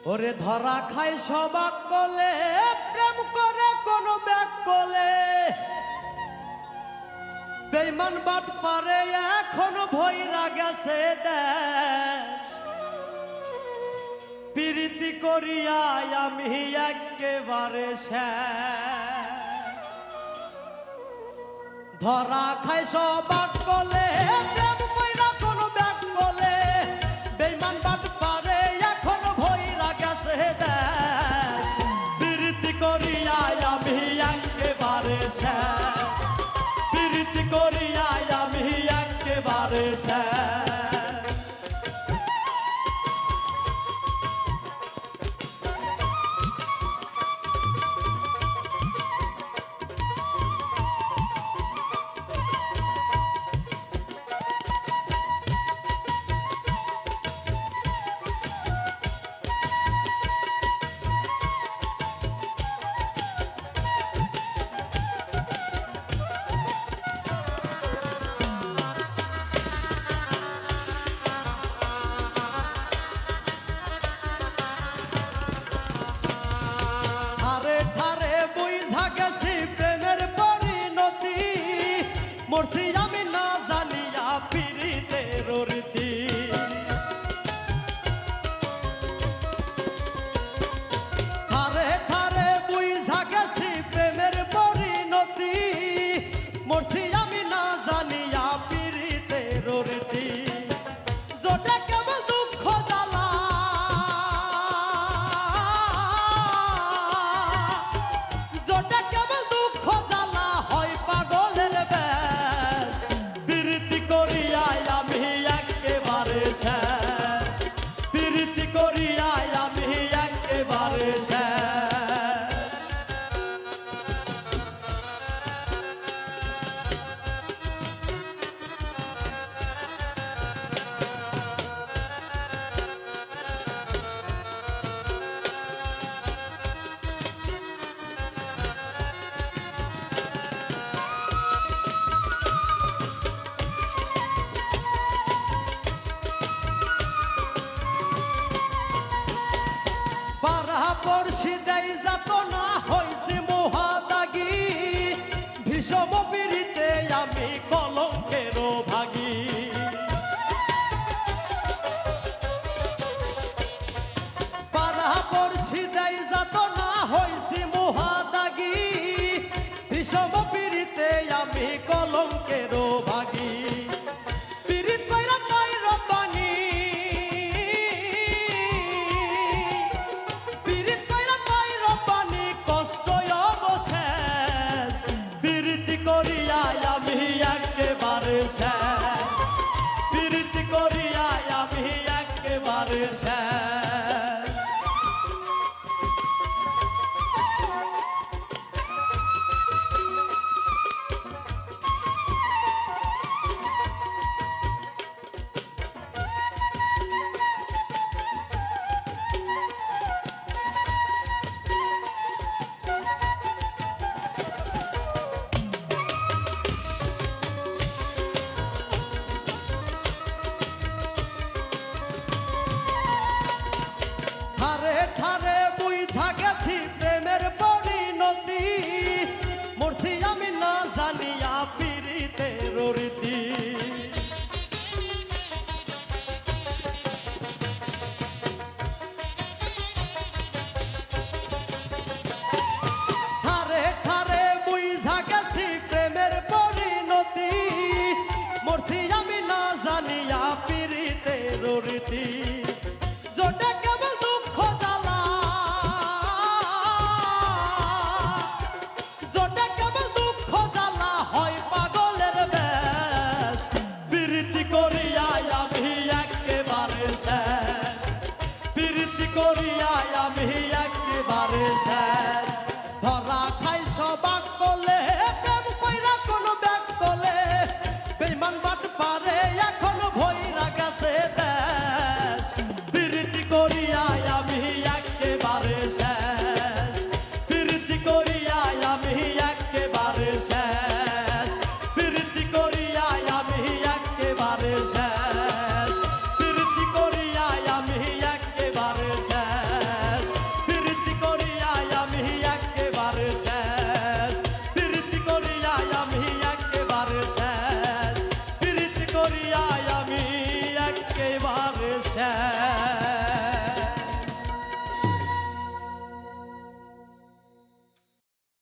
ওরে ধরা খাই সবাক কলে প্রেম করে কোন ব্যাগ কলে বেঈমান বাট পারে এখন ভইরা গেছে দেশ প্রীতি করিয়া আমি একেবারে শেষ ধরা খাই সবাক কলে প্রেম কইরা কোন ব্যাগ কলে বেঈমান বাট পারে এখন ভইরা গেছে দেশ প্রীতি করিয়া আমি একেবারে শেষ প্রীতি করিয়া আমি একেবারে শেষ মরছি আমি না জানিয়া পীড়িতের রীতি ঠারে ঠারে বুঝা গেছি প্রেমের পরিণতি মরছি আমি না জানিয়া পীড়িতের রীতি জোটে কেবল দুঃখ জ্বালা জোটে কেবল দুঃখ জ্বালা হয় পাগলের প্রীতি করিয়া আমি একেবারে পড়শি দেয় যাত না হইছি মহাদাগী ভীষম পীড়িতে আমি কলঙ্কেরও ভাগী পাড়া পড়শি দেয় যাত না হইছি মহাদাগী ভীষম পীড়িতে আমি কলঙ্কেরও ভাগী পীড়িত কইরা পাই রব্বানি আমি একেবারে শেষ প্রীতি করিয়া আমি একেবারে শেষ ঠারে ঠারে বুঝা